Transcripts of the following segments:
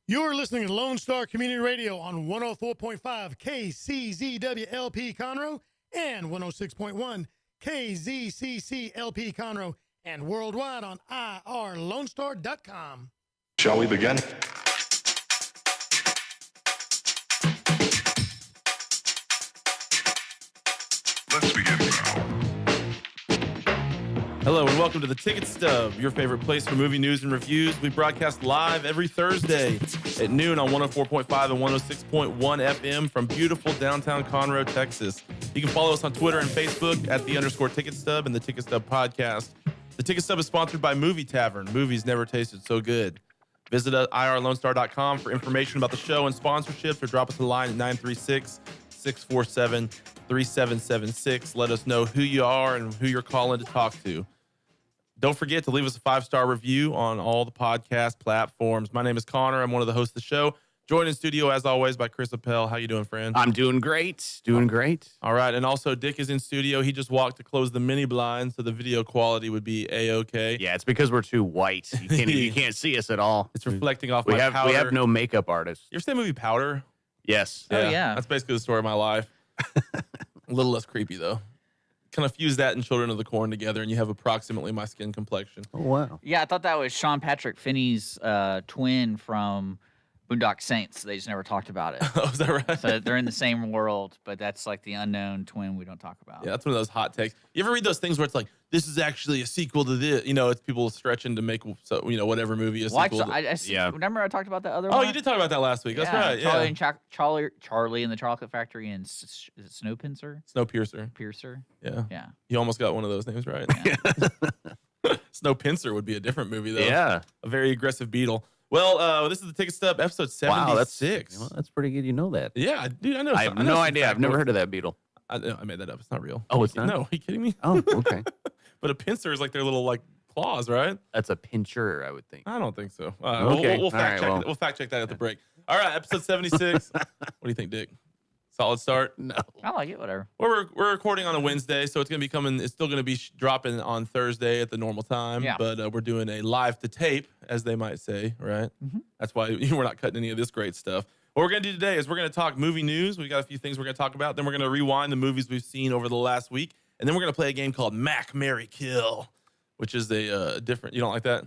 You're listening to Lone Star Community Radio on 104.5 KCZWLP Conroe and 106.1 KZCCLP Conroe and worldwide on irlonestar.com. Shall we begin? Let's begin now. Hello and welcome to the Ticket Stub, your favorite place for movie news and reviews. We broadcast live every Thursday at noon on 104.5 and 106.1 FM from beautiful downtown Conroe, Texas. You can follow us on Twitter and Facebook at _Ticket Stub and the Ticket Stub Podcast. The Ticket Stub is sponsored by Movie Tavern. Movies never tasted so good. Visit irlonestar.com for information about the show and sponsorships, or drop us a line at 936-647-3776. Let us know who you are and who you're calling to talk to. Don't forget to leave us a 5-star review on all the podcast platforms. My name is Connor. I'm one of the hosts of the show. Joined in studio, as always, by Chris Appel. How you doing, friend? I'm doing great. Doing great. All right. And also, Dick is in studio. He just walked to close the mini blind, so the video quality would be A-OK. Yeah, it's because we're too white. You can't see us at all. It's reflecting off we my have, powder. We have no makeup artist. You ever seen the movie Powder? Yes. Oh, yeah. That's basically the story of my life. A little less creepy, though. Kind of fuse that and Children of the Corn together, and you have approximately my skin complexion. Oh, wow. Yeah, I thought that was Sean Patrick Finney's twin from Boondock Saints. They just never talked about it. Oh, is that right? So they're in the same world, but that's like the unknown twin we don't talk about. Yeah, that's one of those hot takes. You ever read those things where it's like, this is actually a sequel to this? You know, it's people stretching to make, whatever movie a sequel to. Yeah. Remember I talked about that other Oh, one? you did talk about that last week. That's right. Charlie Yeah. and Charlie and the Chocolate Factory and is it Snowpiercer? Snowpiercer. Yeah. Yeah. You almost got one of those names right. Yeah. Snowpiercer would be a different movie, though. Yeah. A very aggressive beetle. Well, this is the Ticket Stub, episode 76. Wow, that's pretty good. You know that. Yeah, dude, I know. I have no idea. I've never heard of that beetle. I made that up. It's not real. Oh, it's not? No, are you kidding me? Oh, okay. But a pincer is like their little claws, right? That's a pincher, I would think. I don't think so. Okay. We'll fact check. Well. We'll fact check that at the break. All right, episode 76. What do you think, Dick? Solid start. No. I like it, whatever. We're recording on a Wednesday, so it's gonna be coming. It's still gonna be dropping on Thursday at the normal time. Yeah. But we're doing a live to tape, as they might say, right? Mm-hmm. That's why we're not cutting any of this great stuff. What we're gonna do today is we're gonna talk movie news. We got a few things we're gonna talk about. Then we're gonna rewind the movies we've seen over the last week, and then we're gonna play a game called Mac, Marry, Kill, which is a different. You don't like that?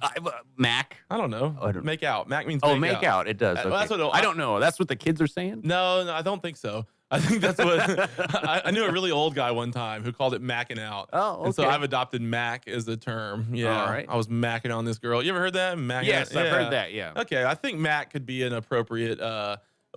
Mac. I don't know. Oh, I don't- Make out. Mac means Make out. It does. Well, that's Okay. what I don't know. That's what the kids are saying? No, I don't think so. I think that's what I knew a really old guy one time who called it macking out. Oh, okay. And so I've adopted mac as a term. Yeah. All right. I was macking on this girl. You ever heard that? Macking Yes, out? I've heard that, yeah. Okay. I think mac could be an appropriate,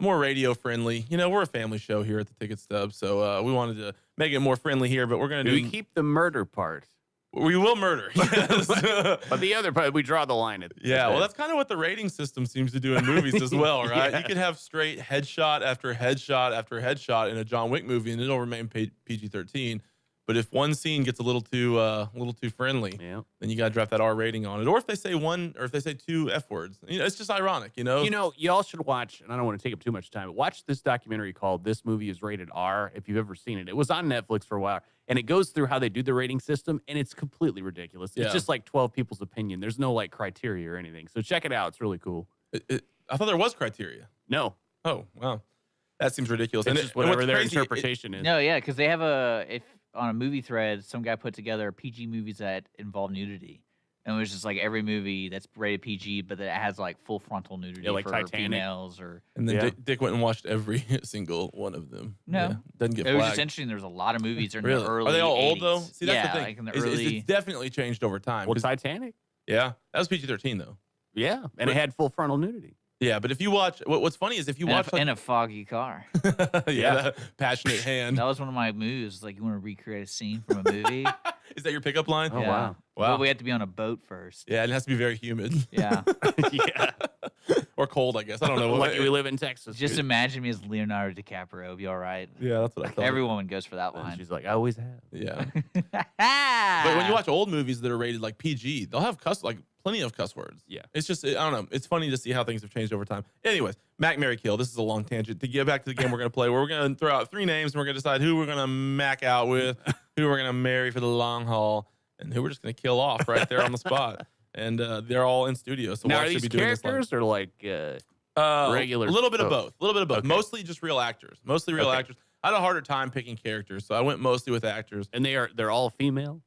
more radio friendly. You know, we're a family show here at the Ticket Stub, so we wanted to make it more friendly here, but we're going to Do do. we keep the murder part? We will murder. Yes. But the other part, we draw the line at Yeah, well, that's kind of what the rating system seems to do in movies as well, right? Yeah. You could have straight headshot after headshot after headshot in a John Wick movie, and it'll remain PG-13. But if one scene gets a little too friendly, Yeah. then you got to drop that R rating on it. Or if they say one, or if they say two F words, it's just ironic, You know, y'all should watch, and I don't want to take up too much time, but watch this documentary called This Movie is Rated R, if you've ever seen it. It was on Netflix for a while, and it goes through how they do the rating system, and it's completely ridiculous. Yeah. It's just like 12 people's opinion. There's no, criteria or anything. So check it out. It's really cool. I thought there was criteria. No. Oh, wow. That seems ridiculous. It's just whatever what's their crazy, interpretation is. No, yeah, because they have on a movie thread, some guy put together PG movies that involve nudity. And it was just like every movie that's rated PG, but that has like full frontal nudity like for Titanic. females or. And then Yeah. Dick went and watched every single one of them. No. Yeah. Doesn't get It was flagged. just interesting. There was a lot of movies in Really? the early Are they all 80s. old though? See, that's yeah, the thing. like in the It's- early. it's definitely changed over time. Well, 'Cause- Titanic? Yeah, that was PG-13 though. Yeah. And it had full frontal nudity. Yeah, but if you watch, what's funny is if you watch, in a foggy car. that passionate hand. That was one of my moves. Like, you want to recreate a scene from a movie? Is that your pickup line? Oh, Yeah. wow. Wow. Well, we had to be on a boat first. Yeah, it has to be very humid Yeah. Yeah. or cold, I guess. I don't know. Lucky we live in Texas. Just imagine me as Leonardo DiCaprio. It'll be all right. Yeah, that's what I thought. Every woman goes for that And line. she's like, I always have. Yeah, but but when you watch old movies that are rated like PG, they'll have plenty of cuss words. Yeah. It's just, I don't know. It's funny to see how things have changed over time. Anyways, Mac, Marry, Kill. This is a long tangent. To get back to the game we're going to play, where we're going to throw out 3 names and we're going to decide who we're going to mac out with, who we're going to marry for the long haul, and who we're just going to kill off right there on the spot. And they're all in studio. So Now, we'll are actually these be doing this live. characters or Regular A little bit of folks. both. A little bit of both. Okay. Mostly just real actors. Mostly real Okay. actors. I had a harder time picking characters, so I went mostly with actors. And they're all female?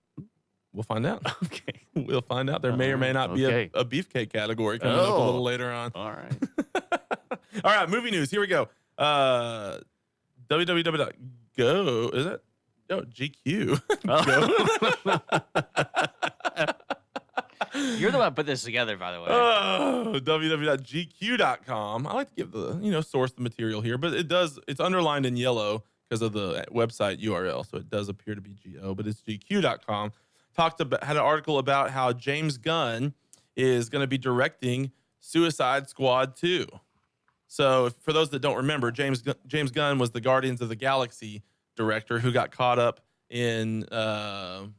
We'll find out. Okay. We'll find out. There may or may not be Okay. a beefcake category coming up a Oh. little later on. All right. All right, movie news. Here we go. www.go. Is it? Oh, GQ. You're the one that put this together, by the way. Oh, www.gq.com. I like to give the, source the material here, but it's underlined in yellow because of the website URL. So it does appear to be GO, but it's gq.com. Had an article about how James Gunn is going to be directing Suicide Squad 2. So for those that don't remember, James Gunn was the Guardians of the Galaxy director who got caught up in some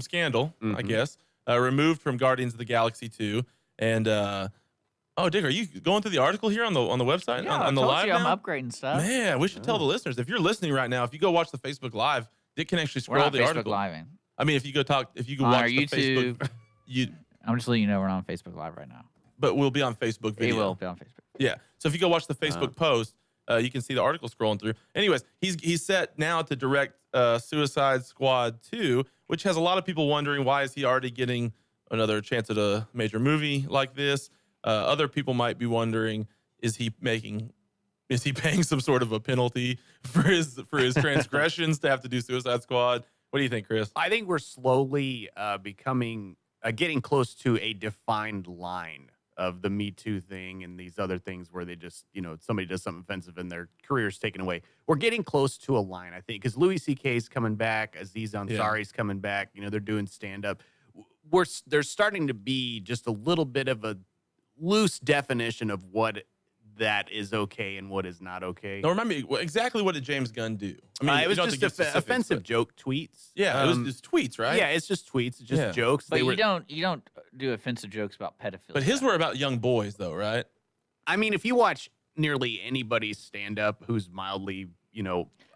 scandal, I guess. Removed from Guardians of the Galaxy 2. And Dick, are you going through the article here on the website? Yeah, on the I told live you now? I'm upgrading stuff. Man, we should tell the listeners. If you're listening right now, if you go watch the Facebook Live, Dick can actually We're scroll not the Facebook article. Living. I mean, if you go watch On the our YouTube. Facebook, I'm just letting you know we're not on Facebook Live right now. but we'll be on Facebook It video. will be on Facebook. Yeah. So if you go watch the Facebook post, you can see the article scrolling through. Anyways, he's set now to direct Suicide Squad 2, which has a lot of people wondering why is he already getting another chance at a major movie like this. Other people might be wondering, is he paying some sort of a penalty for his transgressions to have to do Suicide Squad? What do you think, Chris? I think we're slowly getting close to a defined line of the Me Too thing and these other things where they just, somebody does something offensive and their career's taken away. We're getting close to a line, I think, because Louis C.K.'s coming back, Aziz Ansari's coming back. They're doing stand-up. There's starting to be just a little bit of a loose definition of what that is okay and what is not okay. Now, remind me exactly what did James Gunn do? I mean, It was you don't have to just give specifics, offensive but- joke tweets. Yeah, it was just tweets, right? Yeah, it's just tweets, it's just Yeah. jokes. But you don't do offensive jokes about pedophilia. But his were about young boys, though, right? I mean, if you watch nearly anybody's stand-up who's mildly,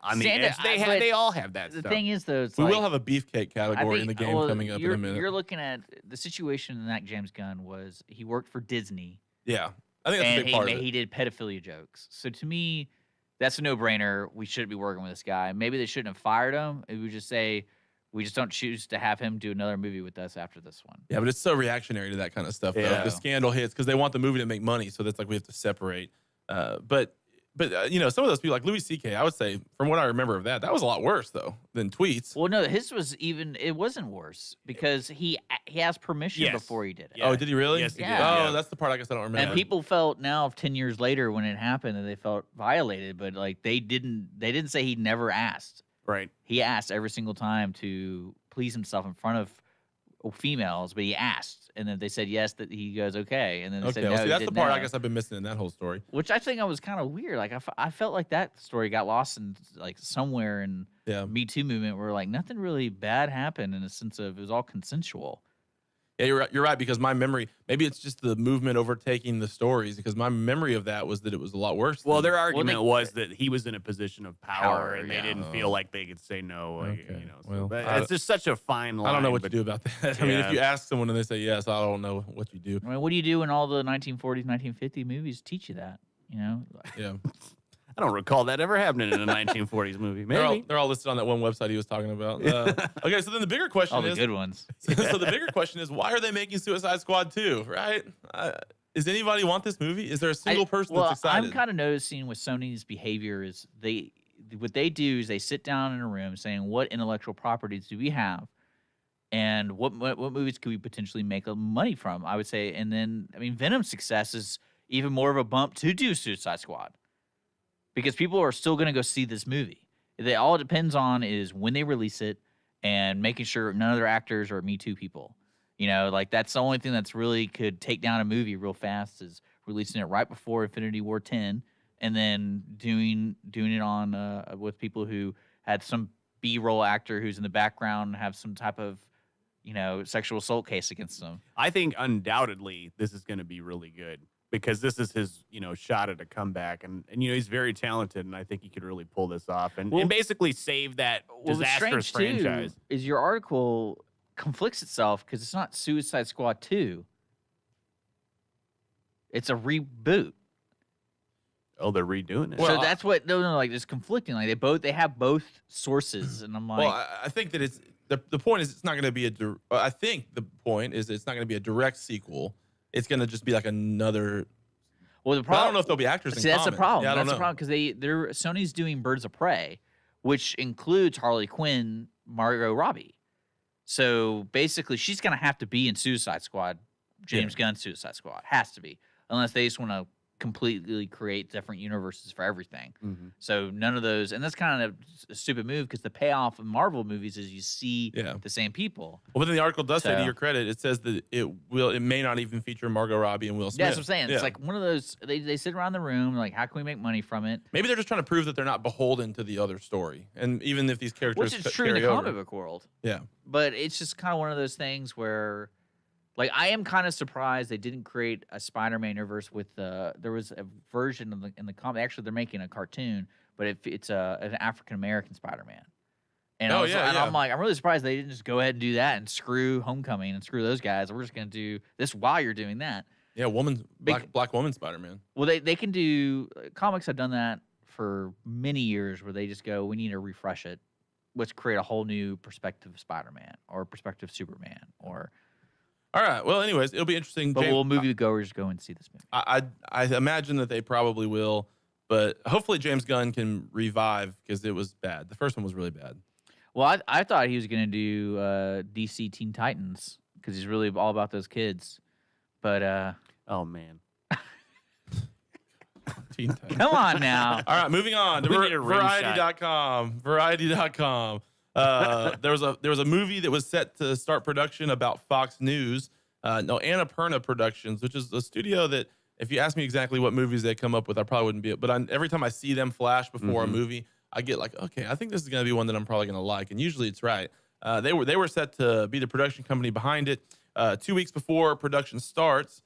on the Stand-up, edge, but they all have that the stuff. thing is, though, it's We like, will have a beefcake I category in think- the game well, coming up in a minute. You're looking at the situation in that James Gunn was he worked for Disney. Yeah, I think that's a And big part of it. he did pedophilia jokes. So to me, that's a no-brainer. We shouldn't be working with this guy. Maybe they shouldn't have fired him. We would just say we just don't choose to have him do another movie with us after this one. Yeah, but it's so reactionary to that kind of stuff. Though. Yeah. The scandal hits because they want the movie to make money, so that's like we have to separate. But some of those people like Louis C.K. I would say, from what I remember of that was a lot worse though than tweets. Well, no, his was it wasn't worse because he asked permission Yes. before he did it. Yeah. Oh, did he really? Yes, he did. Oh, Yeah. that's the part I guess I don't remember. And people felt now 10 years later when it happened and they felt violated, but like they didn't say he never asked. Right. He asked every single time to please himself in front of females, but he asked, and then they said yes. That he goes okay, and then they Okay, said no. well, see, he that's the didn't part know. I guess I've been missing in that whole story. Which I think I was kind of weird. Like I felt like that story got lost in like somewhere in Yeah. Me Too movement where like nothing really bad happened in a sense of it was all consensual. Yeah, you're right because my memory, maybe it's just the movement overtaking the stories because my memory of that was that it was a lot worse. Well, than- their argument they- was that he was in a position of power, Power, and they yeah. didn't feel like they could say no. Like, Okay, so- well, but I- it's just such a fine line. I don't know what but you do about that. I mean, if Yeah. you ask someone and they say yes, I don't know what you do. I mean, what do you do when all the 1940s, 1950 movies teach you that? You know, Yeah. I don't recall that ever happening in a 1940s movie. Maybe. They're all listed on that one website he was talking about. Okay, so then the bigger question all the is, good ones. so the bigger question is, why are they making Suicide Squad 2, right? Does anybody want this movie? Is there a single person well, that's excited? I'm kind of noticing with Sony's behavior is what they do is they sit down in a room saying, what intellectual properties do we have? And what movies could we potentially make money from? I would say, and then, I mean, Venom's success is even more of a bump to do Suicide Squad. Because people are still going to go see this movie. All it depends on is when they release it and making sure none of their actors are Me Too people. You know, like that's the only thing that's really could take down a movie real fast is releasing it right before Infinity War 10 and then doing it on with people who had some B-roll actor who's in the background and have some type of, sexual assault case against them. I think undoubtedly this is going to be really good because this is his, shot at a comeback. And he's very talented, and I think he could really pull this off and basically save that disastrous strange, franchise. Too, is your article conflicts itself because it's not Suicide Squad 2. It's a reboot. Oh, they're redoing it. Well, so that's what no, like it's conflicting. Like they have both sources, and I'm like, well, I think that it's the point is it's not going to be I think the point is it's not going to be a direct sequel. It's going to just be like another. well, the But I problem. don't know if there'll be actors in See, that's the common. problem. Yeah, I don't That's the know. problem because they're Sony's doing Birds of Prey, which includes Harley Quinn, Margot Robbie. So basically, she's gonna have to be in Suicide Squad, James Gunn's Suicide Squad, has to be, unless they just want to completely create different universes for everything. So none of those, and that's kind of a stupid move because the payoff of Marvel movies is you see Yeah. the same people. Well, but then the article does say, to So- your credit, it says that it may not even feature Margot Robbie and Will Smith. Yeah, that's what I'm saying. Yeah. It's like one of those. They sit around the room like, how can we make money from it? Maybe they're just trying to prove that they're not beholden to the other story, and even if these characters Which is true in the carry comic over. book world. Yeah. But it's just kind of one of those things where, like, I am kind of surprised they didn't create a Spider-Man universe with there was a version of in the comic. Actually, they're making a cartoon, but it's an African American Spider-Man. And Oh, yeah, yeah. I'm like, I'm really surprised they didn't just go ahead and do that and screw Homecoming and screw those guys. We're just gonna do this while you're doing that. Yeah, black woman Spider-Man. Well, they can do comics have done that for many years where they just go, we need to refresh it. Let's create a whole new perspective of Spider-Man or perspective Superman or. All right. Well, anyways, it'll be interesting. But James, will moviegoers go and see this movie? I imagine that they probably will, but hopefully James Gunn can revive because it was bad. The first one was really bad. Well, I thought he was going to do DC Teen Titans because he's really all about those kids. But Oh man. Teen Titans. come on now. All right, moving on to We need a rim shot. Variety.com. Variety.com. There was a movie that was set to start production about Fox News. Annapurna Productions, which is a studio that, if you ask me exactly what movies they come up with, I probably wouldn't be it. But every time I see them flash before a movie, I get like, okay, I think this is going to be one that I'm probably going to like. And usually it's right. They were set to be the production company behind it. 2 weeks before production starts,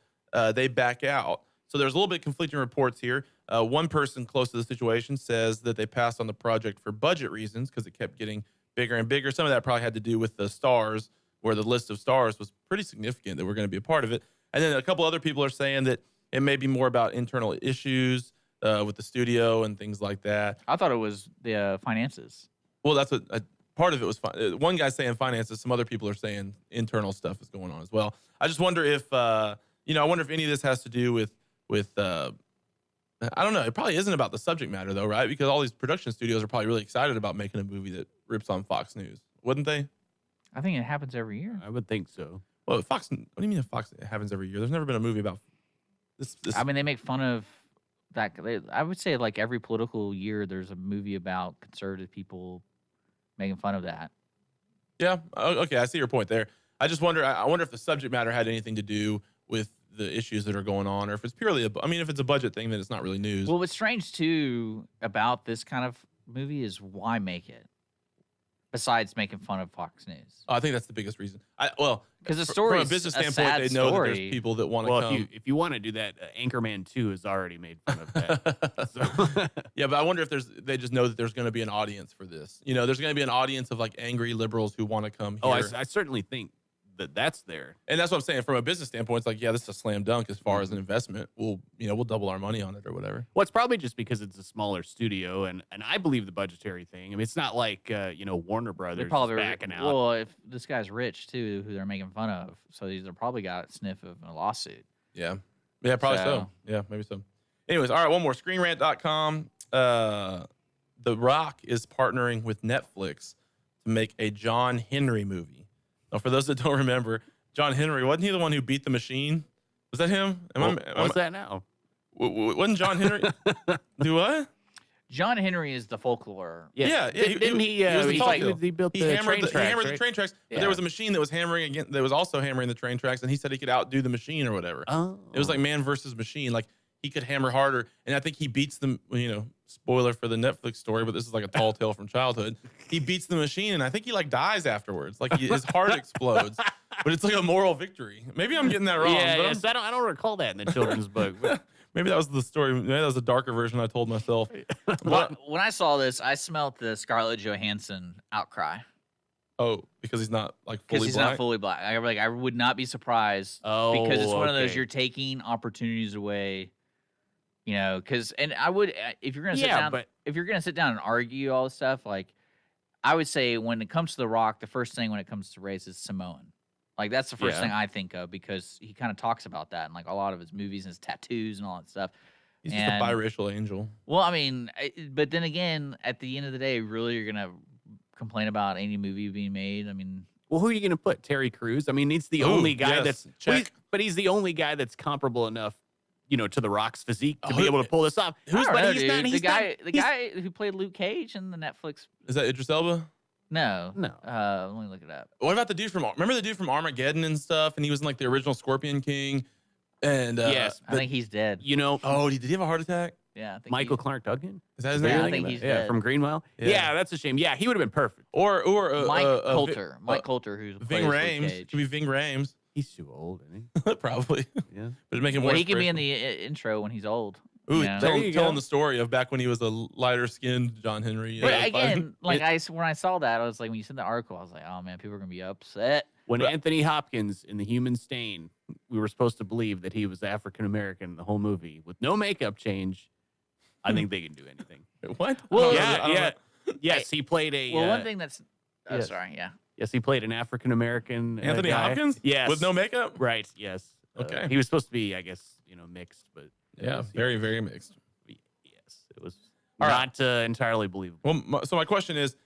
they back out. So there's a little bit conflicting reports here. One person close to the situation says that they passed on the project for budget reasons because it kept getting bigger and bigger. Some of that probably had to do with the stars, where the list of stars was pretty significant that were going to be a part of it. And then a couple other people are saying that it may be more about internal issues with the studio and things like that. I thought it was the finances. Well, that's what part of it was. One guy's saying finances. Some other people are saying internal stuff is going on as well. I just wonder if I wonder if any of this has to do with I don't know. It probably isn't about the subject matter though, right? Because all these production studios are probably really excited about making a movie that rips on Fox News, wouldn't they? I think it happens every year. I would think so. Well, Fox. What do you mean Fox? It happens every year. There's never been a movie about this. I mean, they make fun of that. I would say like every political year, there's a movie about conservative people making fun of that. Yeah. Okay. I see your point there. I just wonder. I wonder if the subject matter had anything to do with the issues that are going on, or if it's purely if it's a budget thing, then it's not really news. Well, what's strange too about this kind of movie is why make it, besides making fun of Fox News? I think that's the biggest reason. Because the from story a business standpoint, they know that there's people that want to Well, come. if you want to do that, Anchorman 2 has already made fun of that. So. Yeah, but I wonder if they just know that there's going to be an audience for this. There's going to be an audience of like angry liberals who want to come here. Oh, I certainly think that's there. And that's what I'm saying. From a business standpoint, it's like, yeah, this is a slam dunk as far as an investment. We'll double our money on it or whatever. Well, it's probably just because it's a smaller studio, and I believe the budgetary thing. I mean, it's not like Warner Brothers They're is probably backing out. Well, if this guy's rich too, who they're making fun of, so they're probably got a sniff of a lawsuit. Yeah, probably so. So- Yeah, maybe so. Anyways, all right, one more. ScreenRant.com. The Rock is partnering with Netflix to make a John Henry movie. Now, for those that don't remember, John Henry, wasn't he the one who beat the machine? Was that him? What's that now? Wasn't John Henry? Do what? John Henry is the folklore. Yeah. Didn't he? was the He, tall like, dude. he built He the hammered train the tracks, right? train tracks. But Yeah. there was a machine that was hammering again. That was also hammering the train tracks, and he said he could outdo the machine or whatever. Oh, It was like man versus machine. Like he could hammer harder, and I think he beats them. Spoiler for the Netflix story, but this is like a tall tale from childhood. He beats the machine, and I think he like dies afterwards. Like his heart explodes, but it's like a moral victory. Maybe I'm getting that wrong. yeah. but Yeah, I'm- so I don't recall that in the children's book. But maybe that was the story. Maybe that was a darker version I told myself. When I saw this, I smelled the Scarlett Johansson outcry Oh, because he's not like because fully he's black. not fully black. I would not be surprised Oh, because it's one of those okay. you're taking opportunities away You know, because I would if you're gonna sit Yeah, down, but- if you're gonna sit down and argue all this stuff, like I would say when it comes to The Rock, the first thing when it comes to race is Samoan. Like that's the first Yeah. thing I think of because he kind of talks about that in like a lot of his movies and his tattoos and all that stuff. He's just And- a biracial angel. Well, I mean, but then again, at the end of the day, really, you're gonna complain about any movie being made? I mean, Well, who are you going to put? Terry Crews? I mean, he's the Ooh, only guy yes, that's check. but he's the only guy that's comparable enough, you know, to The Rock's physique to Oh, be able to pull this off. I don't but know, he's dude. not. He's the guy, not, the he's- guy who played Luke Cage in the Netflix. Is that Idris Elba? No, No. Let me look it up. What about the dude from? Remember the dude from Armageddon and stuff? And he was in like the original Scorpion King. And Yes, I think he's dead. You know, oh, did he have a heart attack? Yeah, I think Michael Clark Duncan. Is that his Yeah, name? I think he's yeah, dead. from Green Mile. Yeah. Yeah. That's a shame. Yeah, he would have been perfect. Or Mike Vi- Coulter. Mike Coulter, who's Ving plays Luke Rhames. Cage. Could be Ving Rhames. He's too old, isn't Probably. he? Yeah. But make him Well, more he could be in inspirational. the intro when he's old. Ooh, you know? There you telling go. the story of back when he was a lighter skinned John Henry. But fighting- again, like when I saw that, I was like, when you sent the article, I was like, oh man, people are gonna be upset. When Anthony Hopkins in The Human Stain, we were supposed to believe that he was African American the whole movie with no makeup change. I think they can do anything. What? Well, I don't know. Yes, he played a. Well, one thing that's, oh, yes. sorry, yeah. Yes, he played an African American. Anthony guy. Hopkins? Yes, With no makeup? Right. Yes. Okay. He was supposed to be, I guess, you know, mixed, but Yeah, very, very mixed. Yes, it was All right. not entirely believable. Well, so my question is,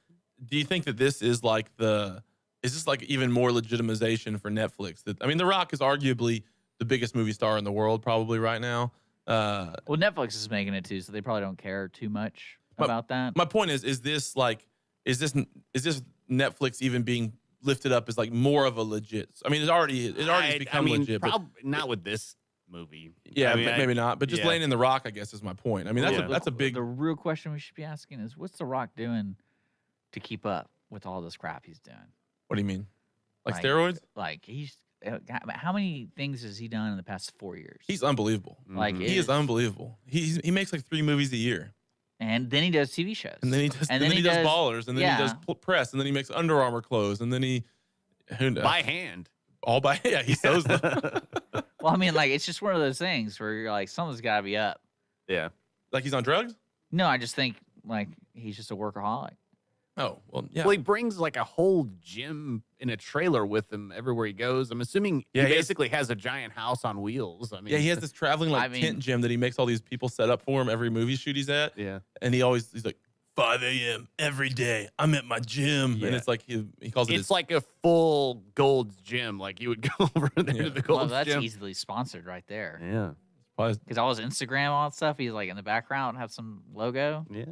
do you think that this is like is this like even more legitimization for Netflix? That I mean, The Rock is arguably the biggest movie star in the world probably right now. Well, Netflix is making it too, so they probably don't care too much about that. My point is this Netflix even being lifted up as like more of a legit? I mean, it already has become legit, but not with this movie. yeah, I mean, maybe not. But just yeah. laying in The Rock, I guess, is my point. I mean, that's a big. The real question we should be asking is, what's The Rock doing to keep up with all this crap he's doing? What do you mean? Like Like, steroids? Like how many things has he done in the past 4 years? He's unbelievable. like Mhm. He is unbelievable. He makes like 3 movies a year, and then he does TV shows, and then he does Ballers, and then he does press, and then he makes Under Armour clothes, and then he by hand. all by yeah he sews them. Well, I mean, like it's just one of those things where you're like, something's got to be up. Yeah. Like he's on drugs. No, I just think like he's just a workaholic. Oh well, yeah. Well, he brings like a whole gym in a trailer with him everywhere he goes. I'm assuming Yeah, he he has- basically has a giant house on wheels. I mean, Yeah, he has this traveling like I mean- tent gym that he makes all these people set up for him every movie shoot he's at, Yeah. and he's like 5 a.m. every day. I'm at my gym, Yeah. and it's like he calls it. It's like a full Gold's Gym. Like you would go over there Yeah. to the Well, Gold's that's Gym. easily sponsored right there. Yeah. Because all his Instagram, all that stuff, he's like in the background have some logo. Yeah.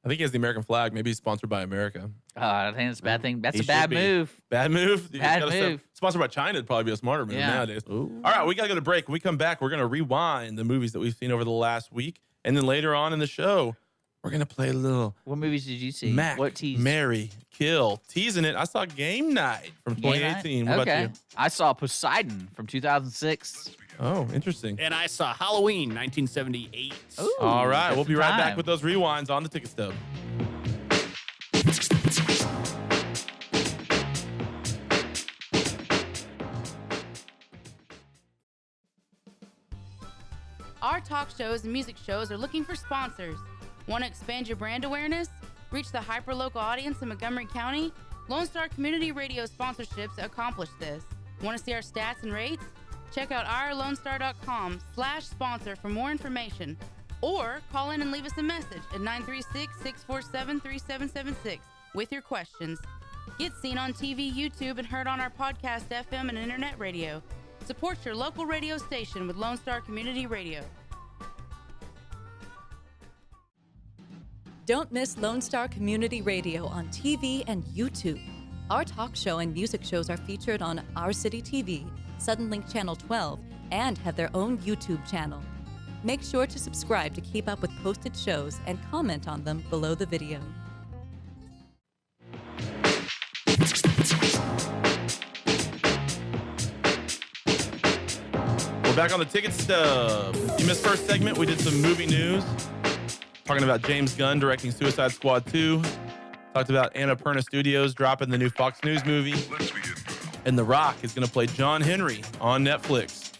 I think he has the American flag. Maybe he's sponsored by America. I think it's a bad thing. That's He a bad should be. move. Bad move. You Bad gotta say- move. Sponsored by China would probably be a smarter move Yeah. nowadays. Ooh. All right, we gotta go to break. When we come back, we're gonna rewind the movies that we've seen over the last week, and then later on in the show, we're gonna play a little What movies did you see? Mac, What tease? Mary, Kill. Teasing it. I saw Game Night from Game Night? 2018. What Okay. about you? I saw Poseidon from 2006. Oh, interesting. And I saw Halloween 1978. Ooh, All right, just we'll be in right back time. with those rewinds on the Ticket Stub. Our talk shows and music shows are looking for sponsors. Want to expand your brand awareness? Reach the hyper-local audience in Montgomery County? Lone Star Community Radio sponsorships accomplish this. Want to see our stats and rates? Check out ourlonestar.com/sponsor for more information. Or call in and leave us a message at 936-647-3776 with your questions. Get seen on TV, YouTube, and heard on our podcast, FM, and internet radio. Support your local radio station with Lone Star Community Radio. Don't miss Lone Star Community Radio on TV and YouTube. Our talk show and music shows are featured on Our City TV, Suddenlink Channel 12, and have their own YouTube channel. Make sure to subscribe to keep up with posted shows and comment on them below the video. We're back on the Ticket Stub. You missed first segment. We did some movie news. Talking about James Gunn directing Suicide Squad 2. Talked about Annapurna Studios dropping the new Fox News movie. Let's begin now. And The Rock is going to play John Henry on Netflix.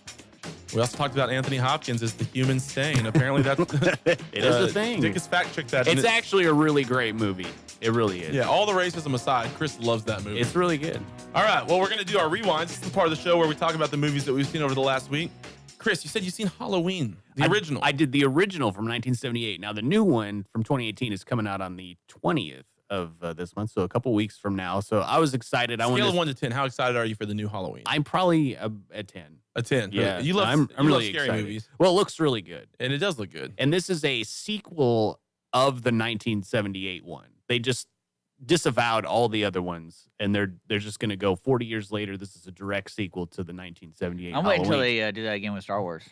We also talked about Anthony Hopkins as the human stain. Apparently, that's It is a thing. Dick has fact checked that. It's actually a really great movie. It really is. Yeah, all the racism aside, Chris loves that movie. It's really good. All right, well, we're going to do our rewinds. This is the part of the show where we talk about the movies that we've seen over the last week. Chris, you said you've seen Halloween, the original. I did the original from 1978. Now, the new one from 2018 is coming out on the 20th of this month, so a couple weeks from now. So I was excited. Scale of 1 to 10, how excited are you for the new Halloween? I'm probably a 10. A 10. Yeah, You love, I'm you love really scary excited. movies. Well, it looks really good. And it does look good. And this is a sequel of the 1978 one. They just disavowed all the other ones, and they're just going to go 40 years later. This is a direct sequel to the 1978 I'm waiting until Halloween. they do that again with Star Wars.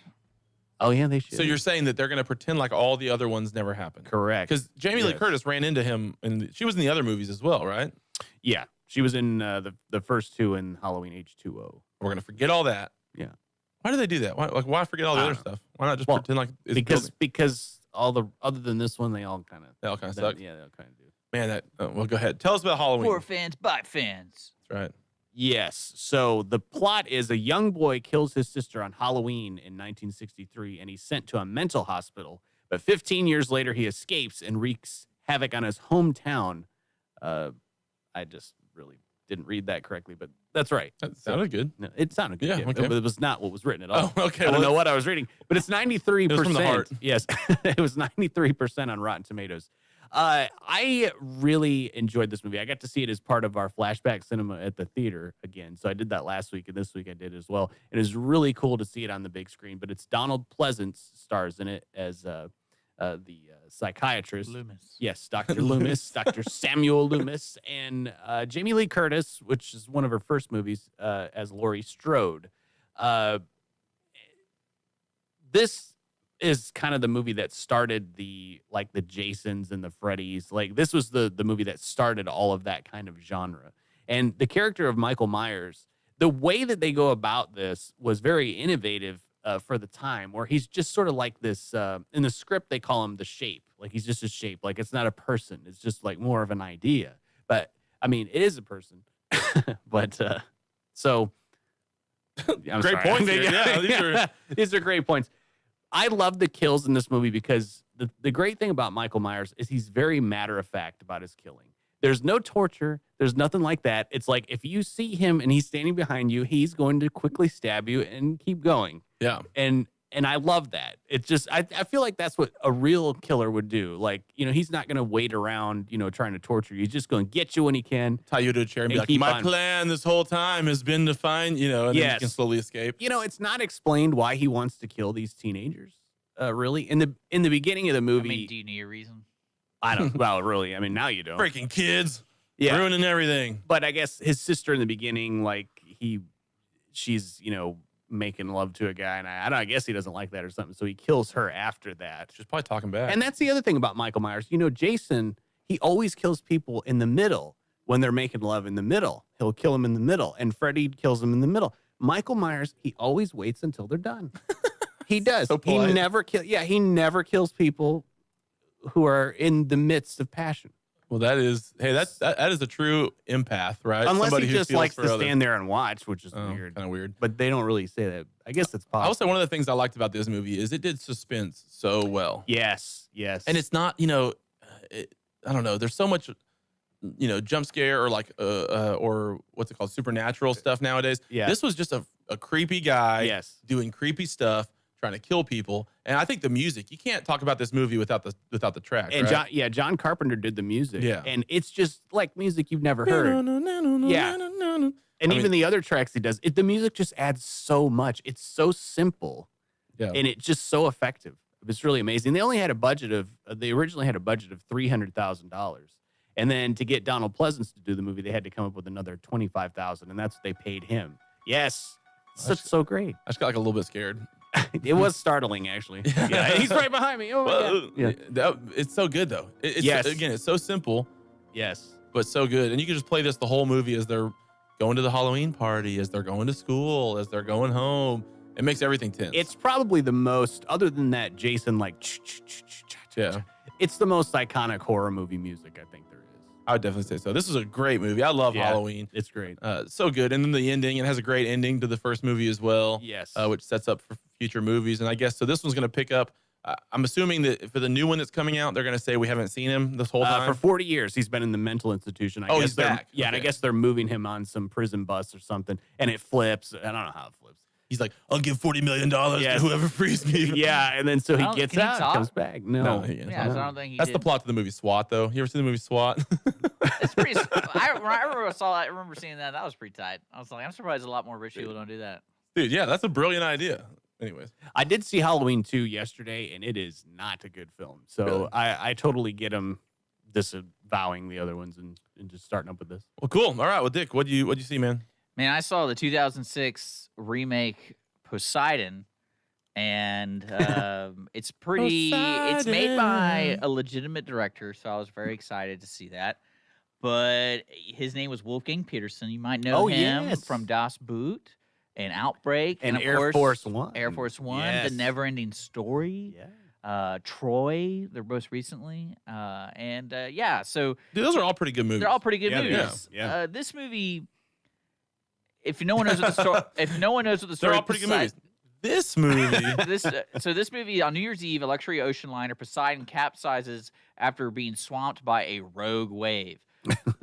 Oh, yeah, they should. So you're saying that they're going to pretend like all the other ones never happened? correct. Because Jamie Lee Yes. Curtis ran into him, and she was in the other movies as well, right? Yeah, she was in the first two in Halloween H2O. We're going to forget all that. Yeah. Why do they do that? Why forget all the I other don't stuff? Why not just Well, pretend like it's Because all the other than this one, they all kind of they all kind of suck? Yeah, they all kind of do. Man, well, go ahead. Tell us about Halloween. For fans, by fans. That's right. Yes. So the plot is a young boy kills his sister on Halloween in 1963, and he's sent to a mental hospital. But 15 years later, he escapes and wreaks havoc on his hometown. I just really didn't read that correctly, but that's right. That sounded good. No, it sounded good. Yeah, okay. But it was not what was written at all. Oh, okay. I don't well, know what I was reading, but it's 93%. It was from the heart. Yes, it was 93% on Rotten Tomatoes. I really enjoyed this movie. I got to see it as part of our flashback cinema at the theater again. So I did that last week, and this week I did as well. It is really cool to see it on the big screen. But it's Donald Pleasance stars in it as the psychiatrist. Loomis. Yes, Dr. Loomis, Dr. Samuel Loomis, and Jamie Lee Curtis, which is one of her first movies, as Laurie Strode. This is kind of the movie that started the Jasons and the Freddys. Like, this was the movie that started all of that kind of genre. And the character of Michael Myers, the way that they go about this was very innovative for the time, where he's just sort of like this, in the script, they call him the shape. Like, he's just a shape. Like, it's not a person. It's just like more of an idea. But I mean, it is a person. But so I'm Great sorry. points here. Yeah, these are great points. I love the kills in this movie because the great thing about Michael Myers is he's very matter of fact about his killing. There's no torture. There's nothing like that. It's like, if you see him and he's standing behind you, he's going to quickly stab you and keep going. Yeah. And I love that. It's just, I feel like that's what a real killer would do. Like, he's not going to wait around, trying to torture you. He's just going to get you when he can. Tie you to a chair and be And like, keep my on. plan this whole time has been to find, and then you Yes. can slowly escape. It's not explained why he wants to kill these teenagers. Really, in the beginning of the I do mean, do you need a reason? I don't. Well, really, I mean, now you don't. Freaking kids. Yeah. Ruining everything. But I guess his sister in the beginning, like she's making love to a guy, and I guess he doesn't like that or something, so he kills her after that. She's probably talking back. And that's the other thing about Michael Myers. Jason, he always kills people in the middle when they're making love in the middle. He'll kill them in the middle, and Freddy kills them in the middle. Michael Myers, he always waits until they're done. He does. So He polite. he never kills people who are in the midst of passion. Well, that is a true empath, right? Unless Somebody he who just feels likes for to others. stand there and watch, which is weird. Kind of weird. But they don't really say that. I guess it's I possible. would say one of the things I liked about this movie is it did suspense so well. Yes. And it's not, I don't know. There's so much, jump scare or or what's it called, supernatural stuff nowadays. Yeah. This was just a creepy guy Yes. doing creepy stuff, trying to kill people. And I think the music, you can't talk about this movie without the track. And right? John Carpenter did the music. Yeah. And it's just like music you've never heard. Yeah. And even the other tracks he does, the music just adds so much. It's so simple. Yeah. And it's just so effective. It's really amazing. They originally had a budget of $300,000. And then to get Donald Pleasance to do the movie, they had to come up with another $25,000, and that's what they paid him. Yes. So great. I just got a little bit scared. It was startling, actually. Yeah, he's right behind me. Oh, my God. Yeah. It's so good, though. Yes. Again, it's so simple, Yes. but so good. And you can just play this the whole movie as they're going to the Halloween party, as they're going to school, as they're going home. It makes everything tense. It's probably the most, other than that Jason, yeah. it's the most iconic horror movie music I think there is. I would definitely say so. This is a great movie. I love Yeah, Halloween. It's great. So good. And then the ending, it has a great ending to the first movie as well. Yes. Which sets up for future movies. And I guess so this one's going to pick up. I'm assuming that for the new one that's coming out, they're going to say we haven't seen him this whole time. For 40 years, he's been in the mental institution. I guess he's they're- back. Yeah, and I Okay. guess they're moving him on some prison bus or something, and it flips. I don't know how it flips. He's like, I'll give $40 million Yes. to whoever frees me. Yeah, and then so he I don't- gets can he out, talk? comes back. No. Yeah, so I don't think he That's the did. plot to the movie SWAT, though. You ever seen the movie SWAT? It's pretty. I remember I saw that. I remember seeing that. That was pretty tight. I was like, I'm surprised a lot more rich people don't do that. Dude, yeah, that's a brilliant idea. Anyways, I did see Halloween 2 yesterday, and it is not a good film. So Really? I totally get him disavowing the other ones and just starting up with this. well, cool. All right, well, Dick, what'd you see, man? Man, I saw the 2006 remake Poseidon, and it's pretty. It's made by a legitimate director, so I was very excited to see that. But his name was Wolfgang Peterson. You might know Oh, him yes. from Das Boot and Outbreak, And of Air course, Force One. Air Force One, Yes. The Never-Ending Story. Yeah. Troy, they're most recently, yeah. So Dude, those are all pretty good movies. they're all pretty good Yeah, they movies. are. Yeah. This movie, if no one knows what the story, if no one knows what the story, They're all pretty good movies. This movie, this movie on New Year's Eve, a luxury ocean liner Poseidon capsizes after being swamped by a rogue wave.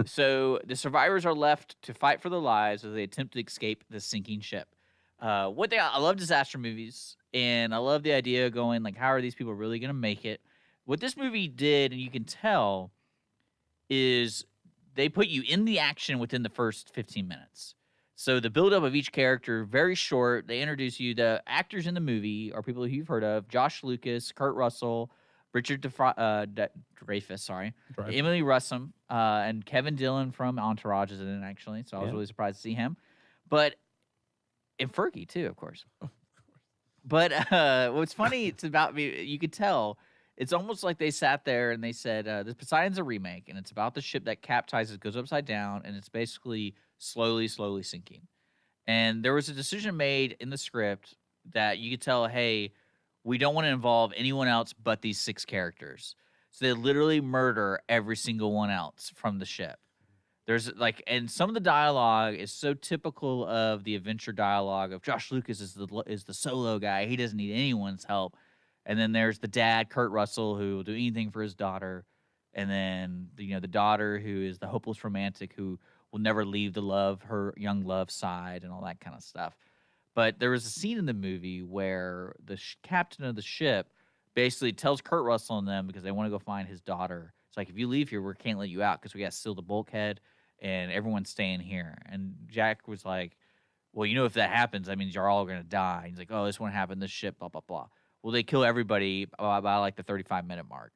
So the survivors are left to fight for their lives as they attempt to escape the sinking ship. I love disaster movies, and I love the idea of going like, how are these people really going to make it? What this movie did, and you can tell, is they put you in the action within the first 15 minutes. So the buildup of each character, very short. They introduce you. The actors in the movie are people who you've heard of: Josh Lucas, Kurt Russell, Richard Dreyfuss, Emily Russum, and Kevin Dillon from Entourage is in it, actually. So I was really surprised to see him. And Fergie, too, of course. But what's funny, it's about me, you could tell, it's almost like they sat there and they said, the Poseidon's a remake, and it's about the ship that capsizes, goes upside down, and it's basically slowly sinking. And there was a decision made in the script that you could tell, hey, we don't want to involve anyone else but these 6 characters. So they literally murder every single one else from the ship. There's and some of the dialogue is so typical of the adventure dialogue of Josh Lucas is the solo guy. He doesn't need anyone's help. And then there's the dad, Kurt Russell, who will do anything for his daughter. And then the daughter who is the hopeless romantic who will never leave her young love side and all that kind of stuff. But there was a scene in the movie where the captain of the ship basically tells Kurt Russell and them, because they want to go find his daughter. It's like, if you leave here, we can't let you out because we got to seal the bulkhead and everyone's staying here. And Jack was like, well, if that happens, that means you're all going to die. He's like, oh, this won't happen, this ship, blah, blah, blah. Well, they kill everybody by like the 35-minute mark.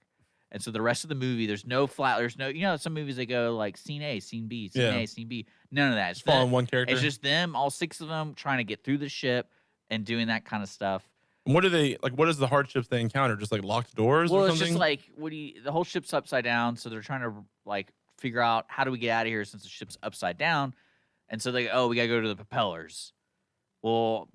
And so the rest of the movie, there's no, some movies they go like scene A, scene B, scene A, scene B. None of that. It's following one character. It's just them, all 6 of them, trying to get through the ship and doing that kind of stuff. What do they like? What is the hardships they encounter? Just like locked doors Well, or it's something? just like the whole ship's upside down, so they're trying to figure out how do we get out of here since the ship's upside down, and so we gotta go to the propellers. Well,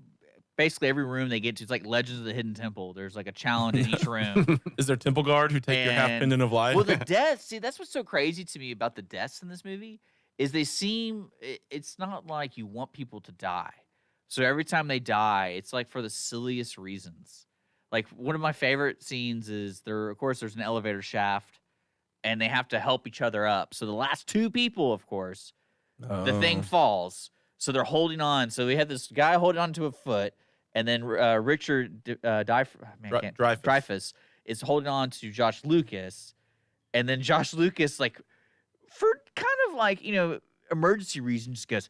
basically every room they get to, it's like Legends of the Hidden Temple. There's like a challenge in each room. Is there temple guard who take your half And- pendant of life? Well, the deaths. See, that's what's so crazy to me about the deaths in this movie is it's not like you want people to die. So every time they die, it's like for the silliest reasons. Like one of my favorite scenes is there's an elevator shaft and they have to help each other up. So the last 2 people, of course, the thing falls. So they're holding on. So we have this guy holding on to a foot, and then Richard Dreyfuss is holding on to Josh Lucas, and then Josh Lucas, for kind of emergency reasons, goes,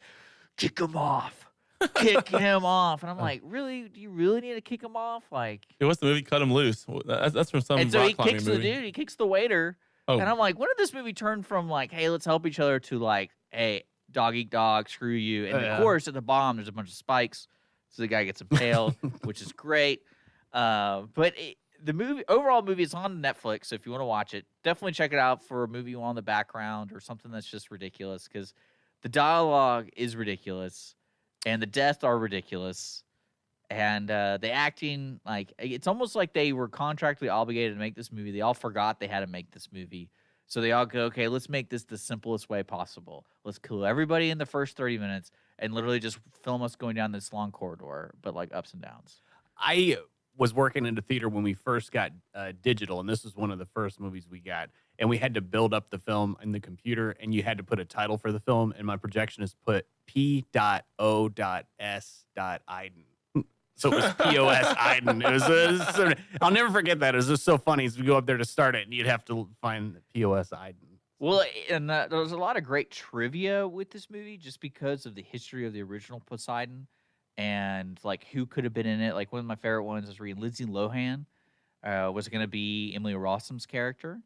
kick him off. Kick him off. And I'm like, really? Do you really need to kick him off? Hey, what's the movie? Cut Him Loose. That's from some And so rock he climbing kicks movie. the dude. He kicks the waiter. Oh. And I'm like, when did this movie turn from hey, let's help each other to hey, dog eat dog, screw you. And of course, at the bottom, there's a bunch of spikes. So the guy gets impaled, which is great. But the overall movie is on Netflix. So if you want to watch it, definitely check it out for a movie you want in the background or something that's just ridiculous, because the dialogue is ridiculous and the deaths are ridiculous. And the acting, it's almost like they were contractually obligated to make this movie. They all forgot they had to make this movie. So they all go, okay, let's make this the simplest way possible. Let's kill everybody in the first 30 minutes and literally just film us going down this long corridor, but like ups and downs. I was working in the theater when we first got digital, and this was one of the first movies we got. And we had to build up the film in the computer, and you had to put a title for the film. And my projectionist put P.O.S.Iden. So it was P.O.S. Iden. I'll never forget that. It was just so funny as we go up there to start it, and you'd have to find P.O.S. Iden. Well, and there was a lot of great trivia with this movie just because of the history of the original Poseidon and like who could have been in it. Like one of my favorite ones is reading Lindsay Lohan was going to be Emily Rossum's character,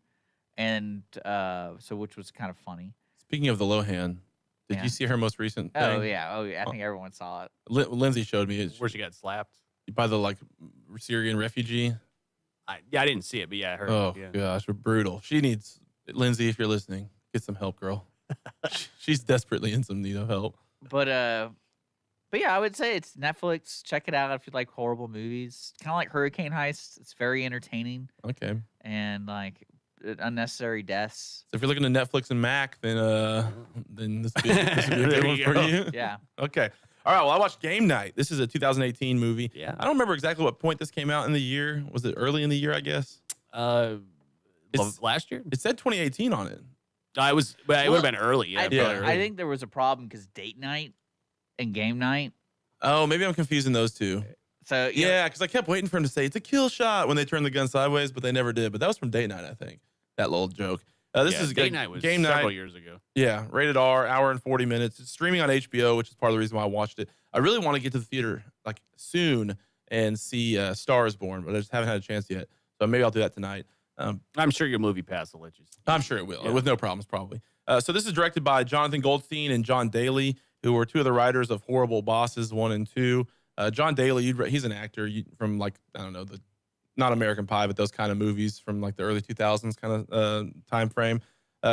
and so which was kind of funny. Speaking of the Lohan, did you see her most recent thing? Oh yeah. I think everyone saw it. Lindsay showed me Where she got slapped by the like Syrian refugee. I didn't see it, but yeah, I heard. Oh Yeah. gosh, brutal. She needs Lindsay, if you're listening, get some help, girl. She's desperately in some need of help. But yeah, I would say it's Netflix. Check it out if you like horrible movies. Kind of like Hurricane Heist. It's very entertaining Okay. and like unnecessary deaths. So if you're looking at Netflix and Mac, then this would be a good There one you for go. you. Yeah. Okay. All right. Well, I watched Game Night. This is a 2018 movie. Yeah. I don't remember exactly what point this came out in the year. Was it early in the year? I guess It's- Last year? it said 2018 on it. It would have been early. Yeah, I, Yeah. probably early. I think there was a problem because date night and game night. Oh, maybe I'm confusing those two. So you know, Yeah, because I kept waiting for him to say it's a kill shot when they turned the gun sideways, but they never did. But that was from Date Night, I think. That little joke. This Yeah, is Date Night was Game several Night. years ago. Yeah, rated R, hour and 40 minutes. It's streaming on HBO, which is part of the reason why I watched it. I really want to get to the theater like soon and see Star is Born, but I just haven't had a chance yet. So maybe I'll do that tonight. I'm sure your movie pass will let you see. I'm sure it will, Yeah. with no problems, probably. So this is directed by Jonathan Goldstein and John Daly, who were two of the writers of Horrible Bosses 1 and 2. John Daly, he's an actor from like, I don't know, not American Pie, but those kind of movies from like the early 2000s kind of time frame.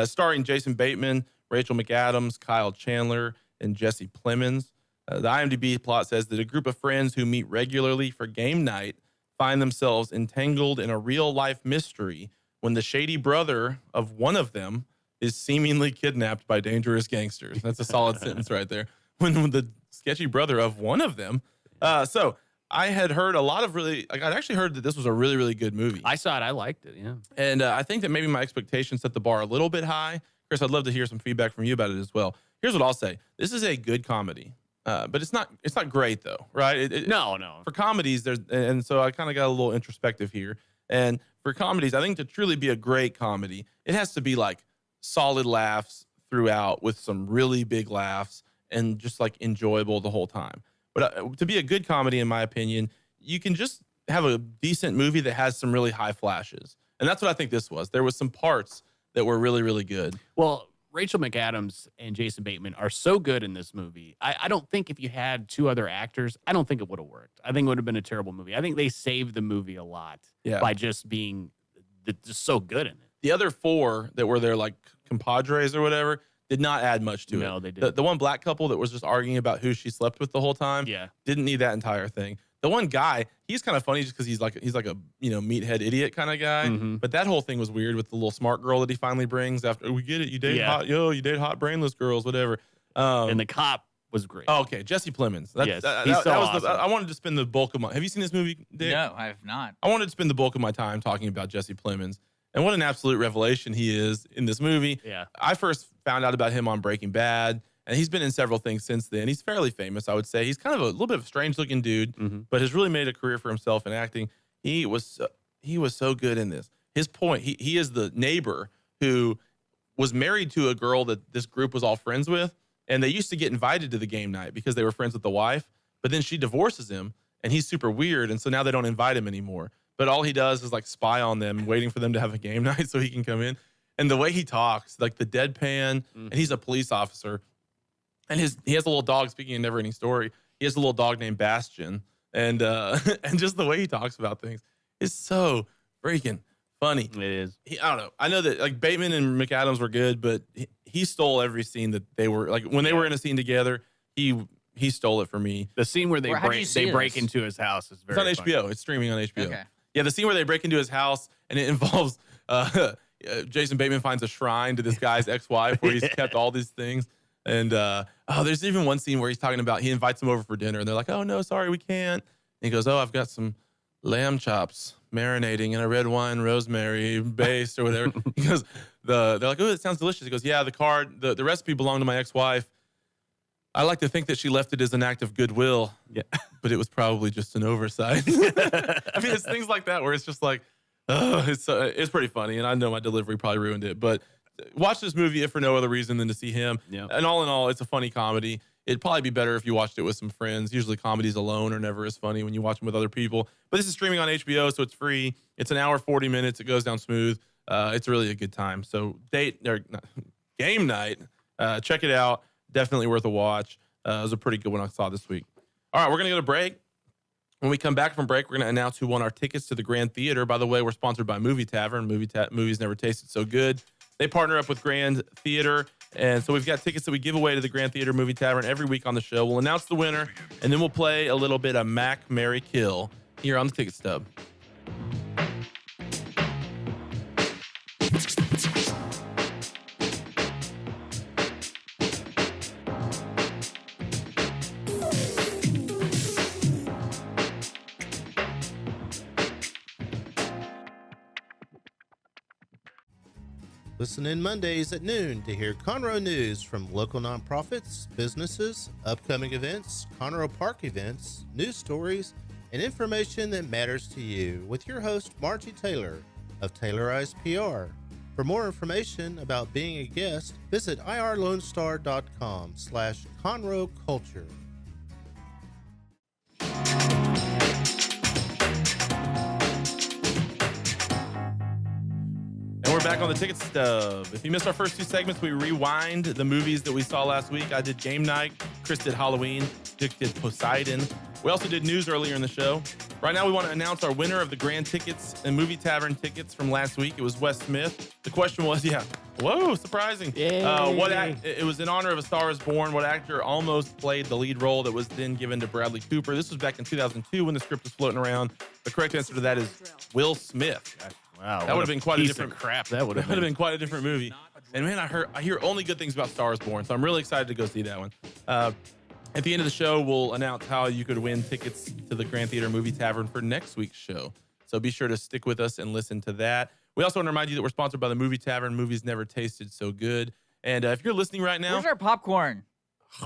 Starring Jason Bateman, Rachel McAdams, Kyle Chandler, and Jesse Plemons. The IMDb plot says that a group of friends who meet regularly for game night find themselves entangled in a real-life mystery when the shady brother of one of them is seemingly kidnapped by dangerous gangsters. That's a solid sentence right there. When the sketchy brother of one of them. So I had heard a lot of I'd actually heard that this was a really, really good movie. I saw it. I liked it. Yeah. And I think that maybe my expectations set the bar a little bit high. Chris, I'd love to hear some feedback from you about it as well. Here's what I'll say. This is a good comedy, but it's not great though, right? No. For comedies, and so I kind of got a little introspective here. And for comedies, I think to truly be a great comedy, it has to be like solid laughs throughout with some really big laughs and just like enjoyable the whole time. But to be a good comedy, in my opinion, you can just have a decent movie that has some really high flashes. And that's what I think this was. There was some parts that were really, really good. Well, Rachel McAdams and Jason Bateman are so good in this movie. I don't think if you had two other actors, I don't think it would have worked. I think it would have been a terrible movie. I think they saved the movie a lot by just being just so good in it. The other four that were their like compadres or whatever did not add much to it. No, they didn't. The one black couple that was just arguing about who she slept with the whole time didn't need that entire thing. The one guy, he's kind of funny just because he's like a meathead idiot kind of guy. Mhm. But that whole thing was weird with the little smart girl that he finally brings after we get it. You date you date hot brainless girls, whatever. And the cop was great. Oh, okay, Jesse Plemons. Yes, he's so awesome. I wanted to spend the bulk of my. Have you seen this movie, Dick? no, I have not. I wanted to spend the bulk of my time talking about Jesse Plemons and what an absolute revelation he is in this movie. Yeah. I first found out about him on Breaking Bad, and he's been in several things since then. He's fairly famous, I would say. He's kind of a little bit of a strange-looking dude, but has really made a career for himself in acting. He was so good in this. His point, he is the neighbor who was married to a girl that this group was all friends with, and they used to get invited to the game night because they were friends with the wife, but then she divorces him, and he's super weird, and so now they don't invite him anymore. But all he does is like spy on them, waiting for them to have a game night so he can come in. And the way he talks, like the deadpan, and he's a police officer, and he has a little dog. Speaking of Never Ending Story, he has a little dog named Bastion, and and just the way he talks about things is so freaking funny. It is. I don't know. I know that like Bateman and McAdams were good, but he stole every scene that they were like when they were in a scene together. He stole it for me. The scene where they How'd you see break this? into his house is very It's on funny. HBO. It's streaming on HBO. Okay. Yeah, the scene where they break into his house and it involves Jason Bateman finds a shrine to this guy's ex-wife where he's kept all these things. And there's even one scene where he's talking about he invites them over for dinner, and they're like, "Oh no, sorry, we can't." And he goes, "Oh, I've got some lamb chops marinating in a red wine rosemary base or whatever." He goes, they're like, "Oh, it sounds delicious." He goes, "Yeah, the recipe belonged to my ex-wife. I like to think that she left it as an act of goodwill, but it was probably just an oversight." I mean, it's things like that where it's just like, oh, it's pretty funny. And I know my delivery probably ruined it, but watch this movie if for no other reason than to see him. Yeah. And all in all, it's a funny comedy. It'd probably be better if you watched it with some friends. Usually comedies alone are never as funny when you watch them with other people. But this is streaming on HBO, so it's free. It's an hour, 40 minutes. It goes down smooth. It's really a good time. So game night, check it out. Definitely worth a watch. It was a pretty good one I saw this week. All right, we're going to go to break. When we come back from break, we're going to announce who won our tickets to the Grand Theater. By the way, we're sponsored by Movie Tavern. Movies never tasted so good. They partner up with Grand Theater, and so we've got tickets that we give away to the Grand Theater Movie Tavern every week on the show. We'll announce the winner, and then we'll play a little bit of Mac, Marry, Kill here on the Ticket Stub. Listen in Mondays at noon to hear Conroe news from local nonprofits, businesses, upcoming events, Conroe Park events, news stories, and information that matters to you with your host, Margie Taylor of Taylorized PR. For more information about being a guest, visit irlonestar.com/Conroe Culture. And we're back on the Ticket Stub. If you missed our first two segments, we rewind the movies that we saw last week. I did Game Night, Chris did Halloween, Dick did Poseidon. We also did news earlier in the show. Right now, we want to announce our winner of the Grand Tickets and Movie Tavern tickets from last week. It was Wes Smith. The question was, whoa, surprising. It was in honor of A Star is Born. What actor almost played the lead role that was then given to Bradley Cooper? This was back in 2002 when the script was floating around. The correct answer to that is Will Smith. Wow, that would have been quite a different crap. That would have been quite a different movie. And man, I hear only good things about Stars Born, so I'm really excited to go see that one. At the end of the show, we'll announce how you could win tickets to the Grand Theater Movie Tavern for next week's show. So be sure to stick with us and listen to that. We also want to remind you that we're sponsored by the Movie Tavern. Movies never tasted so good. And if you're listening right now, Where's our popcorn,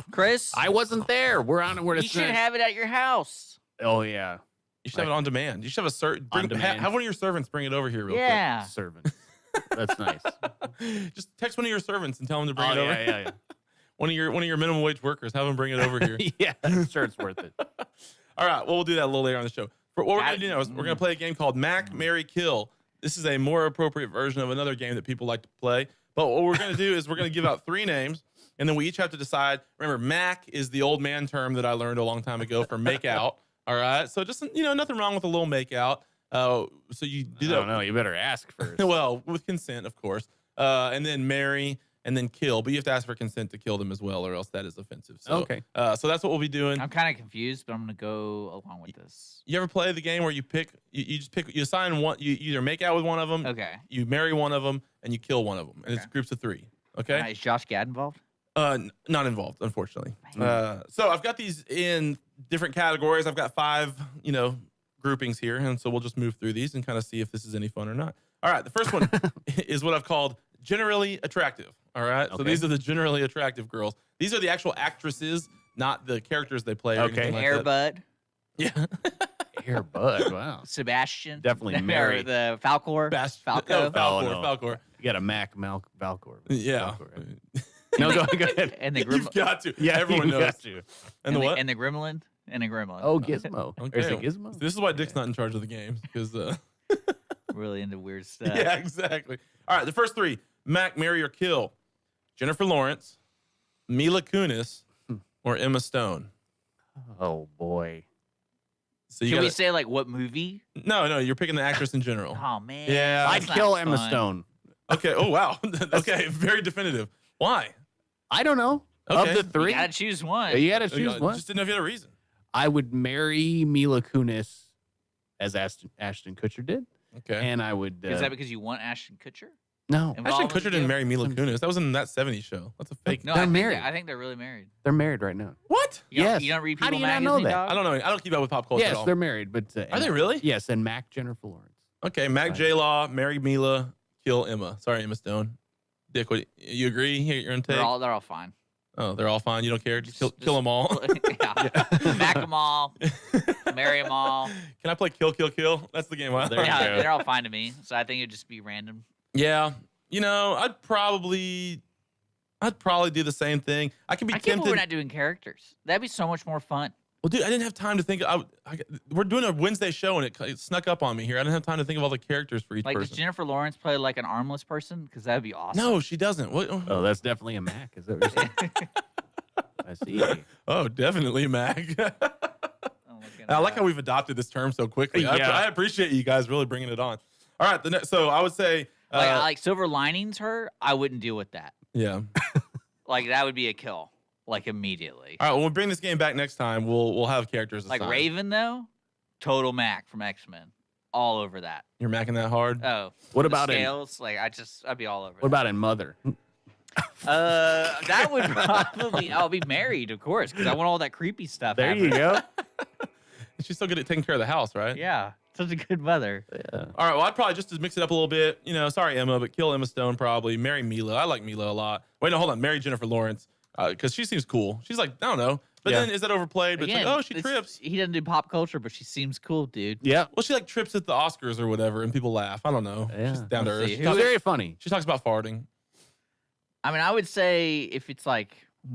Chris? I wasn't there. You should have it at your house. Oh yeah. you should have it on demand. You should have have one of your servants bring it over here real Yeah. Servant. That's nice. quick. Just text one of your servants and tell them to bring it over. Yeah. One of your minimum wage workers, have them bring it over here. Yeah, I'm sure it's worth it. All right, well, we'll do that a little later on the show. What we're going to do now is we're going to play a game called Mac, Marry, Kill. This is a more appropriate version of another game that people like to play. But what we're going to do is we're going to give out 3 names, and then we each have to decide. Remember, Mac is the old man term that I learned a long time ago for make out. All right, so just nothing wrong with a little make out. So you do that. I don't know. You better ask first. Well, with consent, of course. And then marry. And then kill, but you have to ask for consent to kill them as well, or else that is offensive. So, okay. So that's what we'll be doing. I'm kind of confused, but I'm gonna go along with this. You ever play the game where you assign one, you either make out with one of them, Okay. you marry one of them, and you kill one of them, and it's groups of 3. Okay. Is Josh Gad involved? Not involved, unfortunately. So I've got these in different categories. I've got 5, groupings here, and so we'll just move through these and kind of see if this is any fun or not. All right, the first one is what I've called generally attractive. All right, so these are the generally attractive girls. These are the actual actresses, not the characters they play. Okay. Air Bud, Yeah. Air Bud. Wow. Sebastian, Definitely Mary. Or the Falcor, Falco. Falco, no. Falcor. You got a Valcor. Yeah. Valcor, right? No, go ahead. and the You've got to. Yeah, Everyone you knows. got to. And the what? and the Gremlin, and the Gremlin. Oh, Gizmo. Okay. Or is it Gizmo? This is why Dick's not in charge of the games because. Really into weird stuff. Yeah, exactly. All right, the first 3: Mac, marry, or kill. Jennifer Lawrence, Mila Kunis, or Emma Stone. Oh boy. So you Can we gotta- say like what movie? No, you're picking the actress in general. Oh man. Yeah. I'd that's kill not Emma fun. Stone. Okay. Oh wow. Okay. Very definitive. Why? I don't know. Okay. Of the 3, You gotta choose one. you got to choose one. Just didn't know if you had a reason. I would marry Mila Kunis as Ashton Kutcher did. Okay. And I would. Is that because you want Ashton Kutcher? Ashton involved in Kutcher the didn't deal? marry Mila Kunis. That was in that '70s show. That's a fake. No, They're I think married. I think they're really married. They're married right now. What? You don't- Yes. you don't read How People do you not know Magazine, that? dog? I don't know. I don't keep up with pop culture at Yes, all. they're married, but Are they really? Yes, and Mac Jennifer Lawrence. Okay, Mac Right. J. Law, marry Mila, kill Emma. Sorry, Emma Stone. Dick, what, you agree? Your intake? They're all fine. Oh, they're all fine. You don't care? Just kill them all. yeah. Smack them all. Marry them all. Can I play kill, kill, kill? That's the game I There you Yeah, go. they're all fine to me. So I think it'd just be random. Yeah. You know, I'd probably do the same thing. I could be I can't believe tempted. we're not doing characters. That'd be so much more fun. Well, dude, I didn't have time to think. We're doing a Wednesday show, and it snuck up on me here. I didn't have time to think of all the characters for each Like, does person. Jennifer Lawrence play like an armless person? Because that'd be awesome. No, she doesn't. What? Oh, that's definitely a Mac. Is that what you're saying? I see. Oh, definitely, Mac. I'm looking I like at how we've adopted this term so quickly. Yeah. I appreciate you guys really bringing it on. All right, so I would say, like Silver Linings her. I wouldn't deal with that. yeah. Like that would be a kill. Like immediately. All right, when we bring this game back next time, we'll have characters Like assigned. Raven though, total Mac from X-Men. All over that. You're macking that hard. Oh. What the about in scales? Like I'd be all over. What about in Mother? That would probably. I'll be married, of course, because I want all that creepy stuff. There you happening. go. She's still good at taking care of the house, right? Yeah, such a good mother. Yeah. All right, well, I'd probably just to mix it up a little bit. You know, sorry, Emma, but kill Emma Stone probably. Marry Mila. I like Mila a lot. Wait, no, hold on. Marry Jennifer Lawrence because she seems cool. She's like, I don't know. But Yeah. then is that overplayed? But Again, it's like, oh, she it's- trips. He doesn't do pop culture, but she seems cool, dude. Yeah. Well, she like trips at the Oscars or whatever, and people laugh. I don't know. Yeah. She's down to Let's earth. see, She who It's talks, very funny. she talks about farting. I mean, I would say if it's like, Are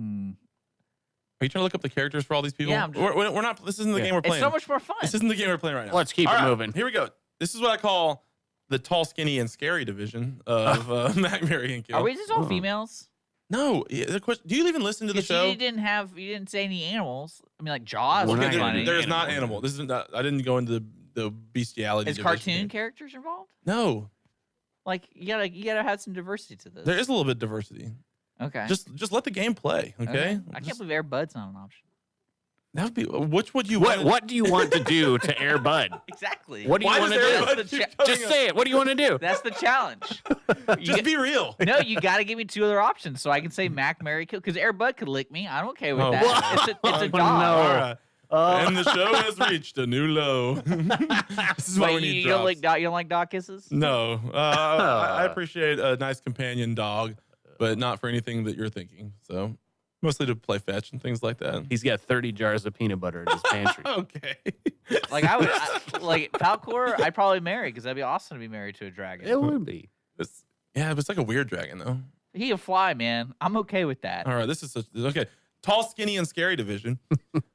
you trying to look up the characters for all these people? Yeah, I'm just- we're not. This isn't the Yeah. game we're it's playing. so much more fun. This isn't the game we're playing right now. Let's keep All it right, moving. Here we go. This is what I call the tall, skinny, and scary division of Mac, Marry, and Kill. Are we just all Oh. females? No. The question, do you even listen to the 'Cause show? You didn't say any animals. I mean, like Jaws. We're was not funny. There's not Animal. animal. This isn't. I didn't go into the bestiality. Is division cartoon here. characters involved? No, Like you gotta have some diversity to this. there is a little bit of diversity. Okay. Just let the game play. Okay. I can't believe Air Bud's not an option. That would be. Which would you What want? What do you want to do to Air Bud? Exactly. What do you Why want does to do? everybody That's the keep cha- coming Just up- say it. What do you want to do? That's the challenge. Just be real. No, you got to give me two other options so I can say Mac, Mary, Kill. Because Air Bud could lick me. I'm okay with Oh, that. what? It's a Oh, dog. no. All right. Oh. And the show has reached a new low. This is why we Wait, need you don't drops. like dog? You don't like dog kisses? No, I appreciate a nice companion dog, but not for anything that you're thinking. So mostly to play fetch and things like that. He's got 30 jars of peanut butter in his pantry. Okay. Like like Falcor, I'd probably marry because that'd be awesome to be married to a dragon. It would be. Yeah, but it's like a weird dragon though. He can fly, man. I'm okay with that. All right, this is okay. Tall, skinny, and scary division.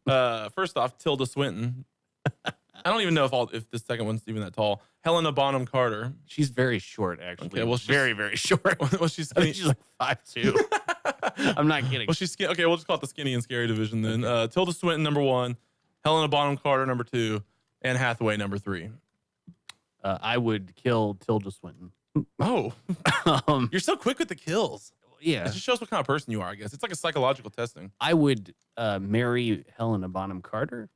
First off, Tilda Swinton. I don't even know if the second one's even that tall. Helena Bonham Carter. She's very short, actually. Okay, well, she's- very, very short. Well, she's I skinny. think she's like 5'2". I'm not kidding. Well, she's skinny. Okay, we'll just call it the skinny and scary division then. Tilda Swinton, number 1. Helena Bonham Carter, number 2. Anne Hathaway, number 3. I would kill Tilda Swinton. Oh, Um, you're so quick with the kills. yeah. It just shows what kind of person you are, I guess. It's like a psychological testing. I would marry Helena Bonham Carter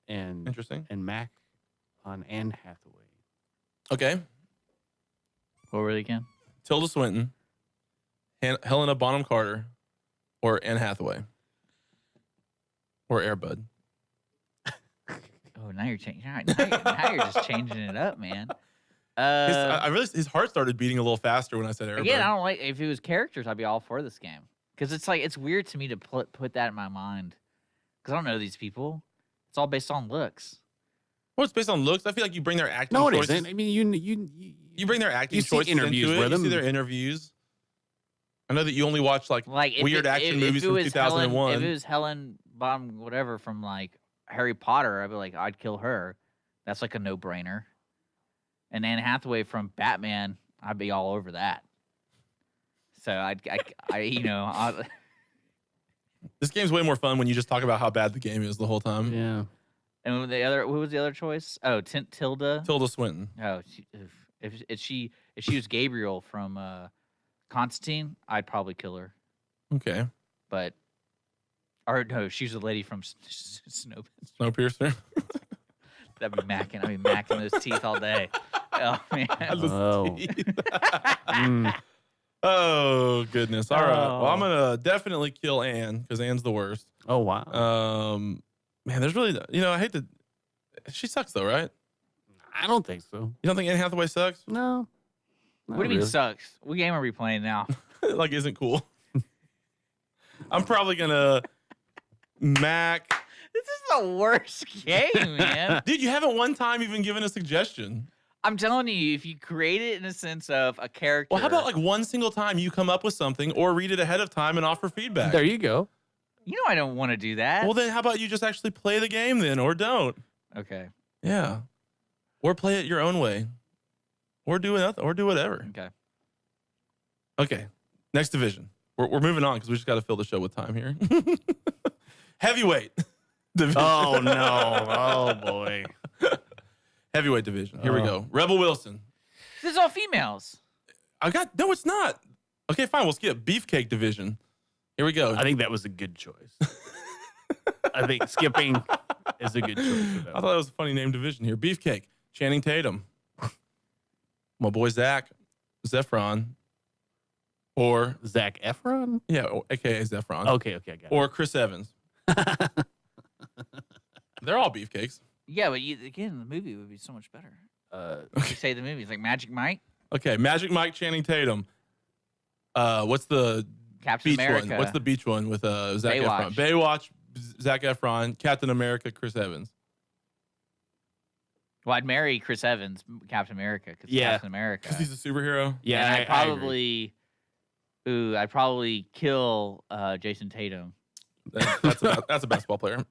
and Interesting. Mac on Anne Hathaway. Okay. What were they again? Tilda Swinton, Helena Bonham Carter, or Anne Hathaway, or Air Bud. Oh, now you're changing. Now you're just changing it up, man. I realized his heart started beating a little faster when I said Air Again, Bud. I don't like if it was characters. I'd be all for this game because it's like it's weird to me to put that in my mind because I don't know these people. It's all based on looks. Well, it's based on looks. I feel like you bring their acting No, it choices. isn't. I mean, You bring their acting You see choices interviews into it. with You see them. their interviews. I know that you only watch like Like weird action movies from 2001. If it was Helen Bonham, whatever from like Harry Potter, I'd be like, I'd kill her. That's like a no-brainer. And Anne Hathaway from Batman, I'd be all over that. So I you know, This game's way more fun when you just talk about how bad the game is the whole time. yeah. and who was the other choice? Oh, Tilda. Tilda Swinton. Oh, if she was Gabriel from Constantine, I'd probably kill her. Okay. But or no, she's the lady from Snowpiercer. Snowpiercer. I'd be macking those teeth all day. Oh man. Oh. Mm. Oh, goodness. All right. Well, I'm Oh. going to definitely kill Anne because Anne's the worst. Oh, wow. Man, there's really, I hate to. She sucks, though, right? I don't think so. You don't think Anne Hathaway sucks? No. What do you mean sucks? What game are we playing now? Like, isn't cool. I'm probably going to Mac. This is the worst game, man. Dude, you haven't one time even given a suggestion. I'm telling you, if you create it in a sense of a character. Well, how about like one single time you come up with something or read it ahead of time and offer feedback? There you go. You know I don't want to do that. Well, then how about you just actually play the game then or don't? Okay. Yeah. Or play it your own way. Or do it or do whatever. Okay. Okay. Next division. We're moving on because we just got to fill the show with time here. Heavyweight division. Oh, no. Oh, boy. Heavyweight division. Here we go. Rebel Wilson. This is all females. No, it's not. Okay, fine. We'll skip Beefcake division. Here we go. I think that was a good choice. I think skipping is a good choice. For that. I thought it was a funny name division here. Beefcake, Channing Tatum, my boy Zach Efron, or Zac Efron? aka Zephron. Okay, I got it. Or Chris Evans. They're all beefcakes. Yeah, but again, the movie would be so much better. You say the movie. It's like Magic Mike, Okay, Magic Mike, Channing Tatum. What's the Captain beach America. one? What's the beach one with Zac Baywatch. Efron? Baywatch, Zac Efron, Captain America, Chris Evans. Well, I'd marry Chris Evans, Captain America, because Yeah. Captain America. Because he's a superhero. Yeah, and I agree. I'd probably kill Jason Tatum. That's a basketball player.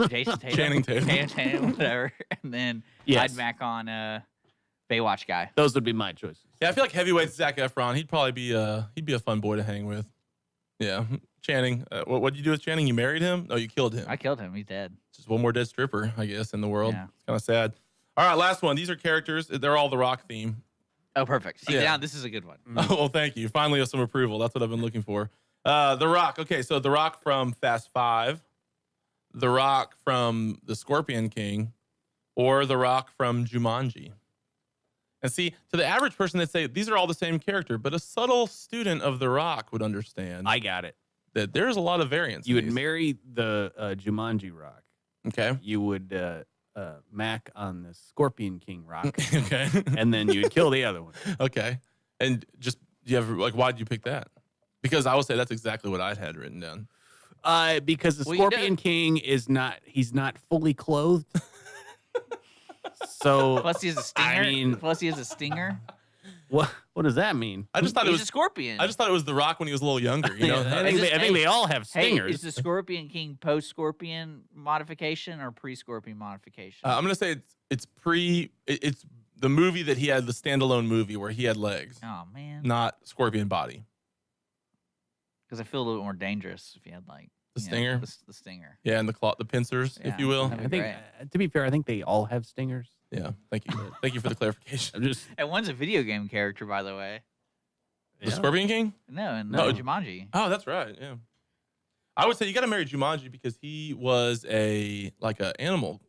Jason Tatum. Channing Tatum. Channing Tatum, whatever. And then Yes. I'd back on Baywatch guy. Those would be my choices. Yeah, I feel like heavyweight's Zac Efron. He'd probably be a fun boy to hang with. Yeah, Channing. What did you do with Channing? You married him? No, you killed him. I killed him. He's dead. Just one more dead stripper, I guess, in the world. Yeah. It's kind of sad. All right, last one. These are characters. They're all the Rock theme. Oh, perfect. See, Yeah. now this is a good one. Oh, well, thank you. Finally, have some approval. That's what I've been looking for. The Rock. Okay, so The Rock from Fast 5, The Rock from The Scorpion King, or The Rock from Jumanji. And see, to the average person, they'd say these are all the same character, but a subtle student of The Rock would understand I got it. that there's a lot of variance. You in would these. marry the Jumanji Rock. Okay. You would Mac on the Scorpion King Rock. Okay. And then you would kill the other one. Okay. And just, do you have, like, why did you pick that? Because I would say that's exactly what I'd had written down. Because the Well, you Scorpion King he's not fully clothed. So Plus, he has a stinger. I mean, Plus, he has a stinger. what does that mean? I just thought He's it a was scorpion. I just thought it was The Rock when he was a little younger, you know? I think they all have Hey, stingers. is the Scorpion King post-Scorpion modification or pre-Scorpion modification? I'm gonna say it's the movie that he had, the standalone movie where he had legs, Oh man, not Scorpion body. because I feel a little more dangerous if you had like The you know, stinger? the stinger. Yeah, and the pincers, if Yeah. you will. That'd I be think, great. to be fair, I think they all have stingers. Yeah, thank you. Thank you for the clarification. I'm just And one's a video game character, by the way. The Scorpion King? No, and No. Jumanji. Oh, that's right. Yeah. I would say you got to marry Jumanji because he was a animal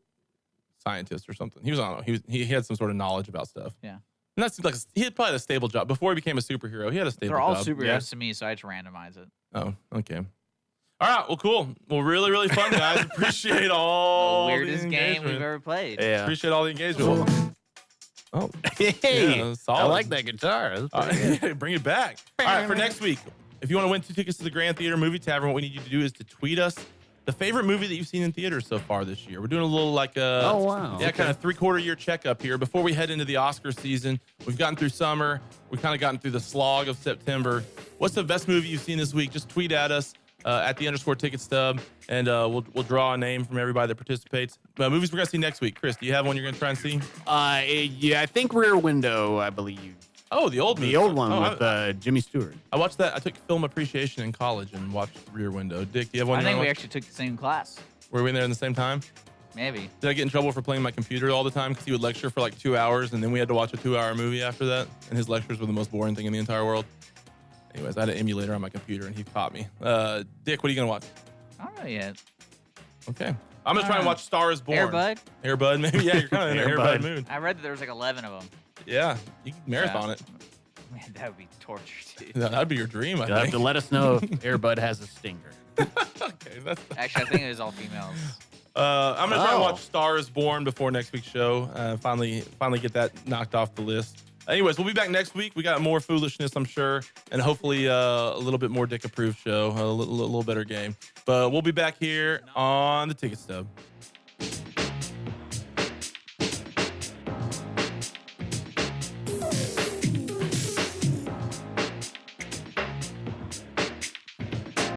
scientist or something. He was, I don't know. He had some sort of knowledge about stuff. Yeah. And that seems like he had probably a stable job before he became a superhero. He had a stable They're all job. superheroes to me, so I had to randomize it. Oh, okay. All right. Well, cool. Well, really, really fun, guys. Appreciate all The the weirdest game engagement. we've ever played. yeah. Appreciate all the engagement. Oh, Hey, Yeah, I solid. like that guitar. That's pretty good. bring it back. All right, for next week, if you want to win 2 tickets to the Grand Theater Movie Tavern, what we need you to do is to tweet us the favorite movie that you've seen in theaters so far this year. We're doing a little Oh, wow. yeah, kind of 3/4 year checkup here before we head into the Oscar season. We've gotten through summer. We've kind of gotten through the slog of September. What's the best movie you've seen this week? Just tweet at us at @_ticket_stub, and we'll draw a name from everybody that participates. Movies we're gonna see next week. Chris, do you have one you're gonna try and see? Yeah, I think Rear Window, I believe. Oh, the old movie. The old one Oh, with Jimmy Stewart. I watched that. I took film appreciation in college and watched Rear Window. Dick, do you have one? I you think wanna we watch? actually took the same class. Were we in there in the same time? Maybe. Did I get in trouble for playing my computer all the time because he would lecture for like 2 hours and then we had to watch a 2-hour movie after that? And his lectures were the most boring thing in the entire world. Anyways, I had an emulator on my computer and he caught me. Dick, what are you gonna watch? I don't know yet. Okay, I'm gonna try and watch Star Is Born. Air Bud. Air Bud, maybe. Yeah, you're kind of in an Air Air Bud Bud. mood. I read that there was like 11 of them. Yeah, you can marathon it. Man, that would be torture, dude. That'd be your dream, I You'll have think. to let us know if Airbud has a stinger. Okay, that's. Actually, I think it was all females. I'm gonna try to Oh. watch Star is Born before next week's show. Finally get that knocked off the list. Anyways, we'll be back next week. We got more foolishness, I'm sure, and hopefully a little bit more dick-approved show, a little better game. But we'll be back here on the Ticket Stub.